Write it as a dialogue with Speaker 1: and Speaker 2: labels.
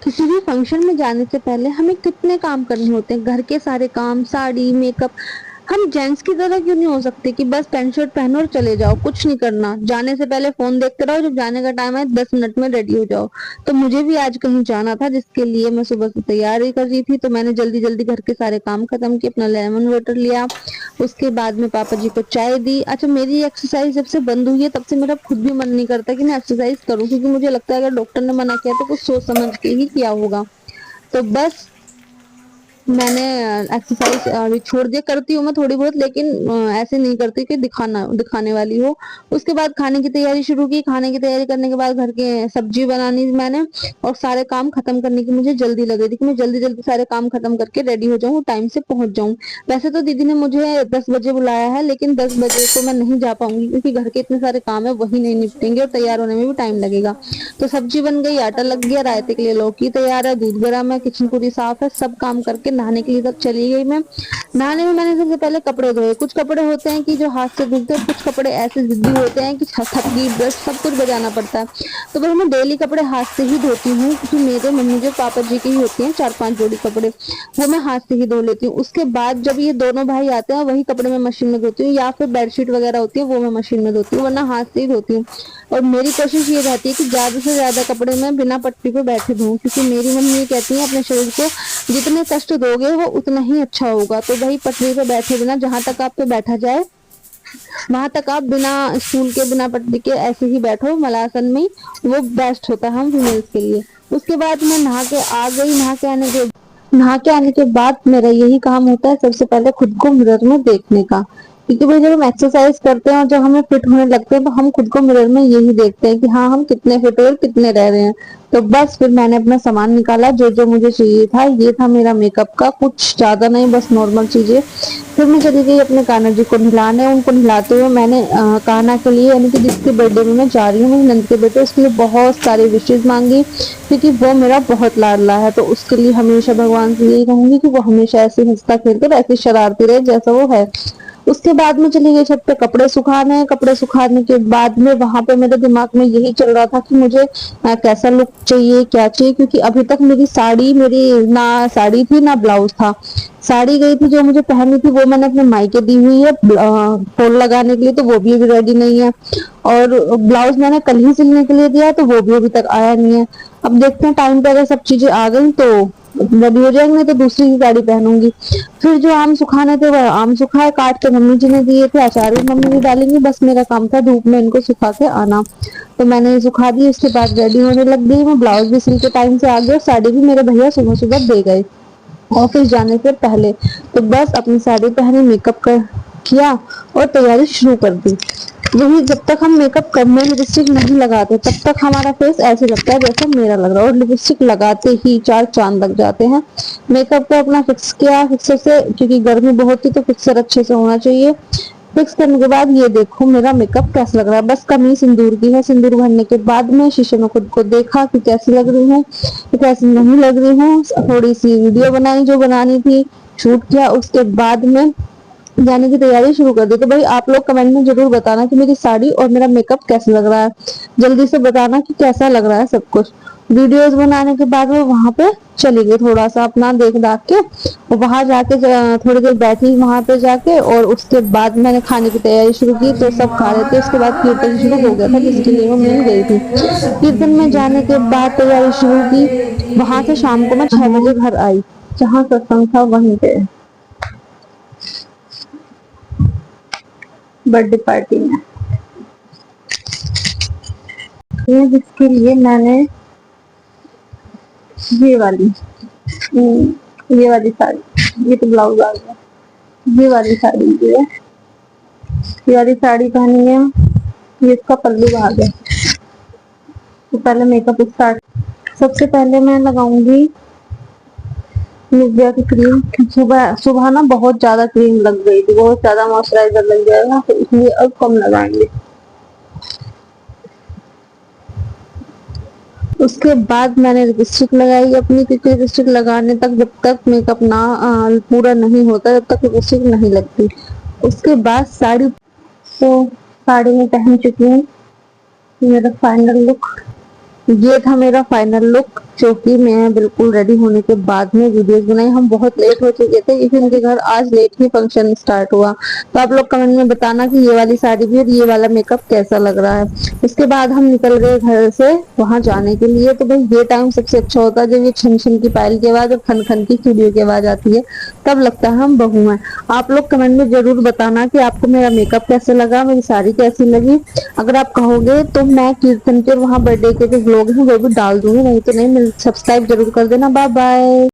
Speaker 1: किसी भी फंक्शन में जाने से पहले हमें कितने काम करने होते हैं, घर के सारे काम, साड़ी, मेकअप। हम जेंट्स की तरह क्यों नहीं हो सकते कि बस पैंट शर्ट पहनो और चले जाओ, कुछ नहीं करना, जाने से पहले फोन देखते रहो, जब जाने का टाइम है 10 मिनट में रेडी हो जाओ। तो मुझे भी आज कहीं जाना था, जिसके लिए मैं सुबह से तैयारी कर रही थी, तो मैंने जल्दी जल्दी घर के सारे काम खत्म किए, अपना लेमन वाटर लिया, उसके बाद में पापा जी को चाय दी। अच्छा, मेरी एक्सरसाइज जब से बंद हुई है तब से मेरा खुद भी मन नहीं करता कि मैं एक्सरसाइज करूं, क्योंकि मुझे लगता है अगर डॉक्टर ने मना किया तो कुछ सोच समझ के ही किया होगा। तो बस मैंने एक्सरसाइज अभी छोड़ दिया, करती हूँ मैं थोड़ी बहुत, लेकिन ऐसे नहीं करती कि दिखाने वाली हो। उसके बाद खाने की तैयारी शुरू की, खाने की तैयारी करने के बाद घर के सब्जी बनानी मैंने, और सारे काम खत्म करने की मुझे जल्दी लग रही थी कि मैं जल्दी जल्दी सारे काम खत्म करके रेडी हो जाऊँ, टाइम से पहुंच जाऊँ। वैसे तो दीदी ने मुझे 10 बजे बुलाया है, लेकिन 10 बजे तो मैं नहीं जा पाऊंगी, क्योंकि घर के इतने सारे काम है वही नहीं निपटेंगे और तैयार होने में भी टाइम लगेगा। तो सब्जी बन गई, आटा लग गया, रायते के लिए लौकी तैयार है, दूध गर्म है, किचन पूरी साफ है, सब काम करके नहाने के लिए तब चली गई मैं। नहाने में मैंने सबसे पहले कपड़े धोए। कुछ कपड़े होते हैं कि जो हाथ से धुलते हैं, कुछ कपड़े ऐसे जिद्दी होते हैं कि थपकी, ब्रश, सब कुछ बजाना पड़ता है। तो भाई मैं डेली कपड़े हाथ से ही धोती हूँ, क्योंकि मेरे मम्मी जो पापा जी की ही होती हैं 4-5 जोड़ी कपड़े, वो मैं हाथ से ही धो लेती हूँ। उसके बाद जब ये दोनों भाई आते हैं, वही कपड़े मैं मशीन में धोती हूँ, या फिर बेडशीट वगैरह होती है वो मैं मशीन में धोती हूँ, वरना हाथ से ही धोती हूँ। और मेरी कोशिश ये रहती है कि ज्यादा से ज्यादा कपड़े मैं बिना पट्टी पे बैठे धोऊं, क्योंकि मेरी मम्मी ये कहती है अपने शरीर को जितने कष्ट दोगे वो उतना ही अच्छा होगा। तो वही पटरी पे बैठे बिना, जहां तक आप पे बैठा जाए वहां तक आप बिना स्टूल के, बिना पटरी के ऐसे ही बैठो मलासन में, वो बेस्ट होता है हम फीमेल्स के लिए। उसके बाद मैं नहा के आ गई। नहा के आने के बाद मेरा यही काम होता है सबसे पहले खुद को मिरर में देखने का, क्योंकि भाई जब हम एक्सरसाइज करते हैं और जब हमें फिट होने लगते हैं तो हम खुद को मिरर में यही देखते हैं कि हाँ हम कितने फिट और कितने रह रहे हैं। तो बस फिर मैंने अपना सामान निकाला, जो जो मुझे चाहिए था। ये था मेरा मेकअप का, कुछ ज्यादा नहीं, बस नॉर्मल चीजें। फिर मैं चली गई अपने कान्हा जी को नहलाने। उनको नहलाते हुए मैंने कान्हा के लिए, यानी कि जिसके बर्थडे में मैं जा रही हूँ, मेरी नंद के बेटे, उसके लिए बहुत सारी विशेष मांगी, क्योंकि वो मेरा बहुत लाडला है। तो उसके लिए हमेशा भगवान से यही कहूंगी कि वो हमेशा ऐसे हंसता खेलता ऐसे शरारती रहे जैसा वो है। उसके बाद में चली गई छत पे कपड़े सुखाने। कपड़े सुखाने के बाद में वहां पे मेरे दिमाग में यही चल रहा था कि मुझे कैसा लुक चाहिए, क्या चाहिए, क्योंकि अभी तक मेरी ना साड़ी थी ना ब्लाउज था। साड़ी गई थी जो मुझे पहननी थी, वो मैंने अपने मायके दी हुई है फॉल लगाने के लिए, तो वो भी अभी रेडी नहीं है। और ब्लाउज मैंने कल ही सिलने के लिए दिया, तो वो भी अभी तक आया नहीं है। अब देखते हैं टाइम पे अगर सब चीजें आ गई तो रेडी हो जाएंगे, तो दूसरी ही साड़ी पहनूंगी। फिर जो आम सुखाने थे वह आम सुखाए, काट के मम्मी जी ने दिए थे, अचार भी मम्मी जी डालेंगी, बस मेरा काम था धूप में इनको सुखा के आना। तो मैंने सुखा दी, उसके बाद रेडी होने लग गई मैं। ब्लाउज भी सिल के टाइम से आ गया, साड़ी भी मेरे भैया सुबह सुबह दे गए ऑफिस जाने से पहले। तो बस अपनी साड़ी पहनी, मेकअप कर किया और तैयारी शुरू कर दी। वही, जब तक हम मेकअप करने लिपस्टिक नहीं लगाते तब तक हमारा फेस ऐसे लगता है जैसे मेरा लग रहा है, और लिपस्टिक लगाते ही 4 चांद लग जाते हैं। मेकअप को अपना फिक्स किया, फिक्सर से, क्योंकि गर्मी बहुत थी तो फिक्सर अच्छे से होना चाहिए। फिक्स करने के बाद ये देखो मेरा मेकअप कैसा लग रहा है, बस कमी सिंदूर की है। सिंदूर भरने के बाद में शीशे में खुद को देखा कि कैसी लग रही हूँ, कैसी नहीं लग रही हूँ। थोड़ी सी वीडियो बनाई जो बनानी थी, शूट किया। उसके बाद में जाने की तैयारी शुरू कर दी। तो भाई आप लोग कमेंट में जरूर बताना कि मेरी साड़ी और मेरा मेकअप कैसा लग रहा है, जल्दी से बताना कि कैसा लग रहा है सब कुछ। वीडियोस बनाने के बाद वो वहां पे चली गई, थोड़ा सा अपना देख दाख के, और वहां जाके थोड़ी देर बैठी वहां पे जाके, और उसके बाद मैंने खाने की तैयारी शुरू की। तो सब खा रहे थे, उसके बाद कीर्तन शुरू हो गया था, जिसके लिए मैं मिल गई थी। कीर्तन में जाने के बाद तैयारी शुरू की। वहां से शाम को मैं 6 बजे घर आई, जहाँ सत्संग था वहीं पे, बर्थडे पार्टी में। ये जिसके लिए मैंने ये वाली ये वाली साड़ी, ये तो ब्लाउज आ गया, ये वाली साड़ी, ये वाली साड़ी पहनी है, ये इसका पल्लू आ गया। तो पहले मेकअप स्टार्ट। सबसे पहले मैं लगाऊंगी निविया की क्रीम। सुबह सुबह ना बहुत ज्यादा क्रीम लग गई थी, बहुत ज्यादा मॉइस्चराइजर लग जाएगा, तो इसलिए अब कम लगाएंगे। उसके बाद मैंने लिपस्टिक लगाई अपनी, क्योंकि लिपस्टिक लगाने तक, जब तक मेकअप ना पूरा नहीं होता तब तक लिपस्टिक नहीं लगती। उसके बाद साड़ी, तो साड़ी में पहन चुकी हूँ। मेरा फाइनल लुक ये था, मेरा फाइनल लुक। क्योंकि मैं बिल्कुल रेडी होने के बाद में वीडियोस बनाई। हम बहुत लेट हो चुके थे क्योंकि उनके घर आज लेट ही फंक्शन स्टार्ट हुआ। तो आप लोग कमेंट में बताना कि ये वाली साड़ी भी और ये वाला मेकअप कैसा लग रहा है। उसके बाद हम निकल गए घर से वहां जाने के लिए। तो भाई ये टाइम सबसे अच्छा होता है जब ये छन छन की पायल की आवाज और खन खन की चूड़ियों की आवाज आती है, तब लगता है हम बहू हैं। आप लोग कमेंट में जरूर बताना कि आपको मेरा मेकअप कैसे लगा, मेरी साड़ी कैसी लगी। अगर आप कहोगे तो मैं कीर्तन के और वहाँ बर्थडे के जो व्लॉग हैं वो भी डाल दूंगी, नहीं तो नहीं। सब्सक्राइब जरूर कर देना। Bye bye.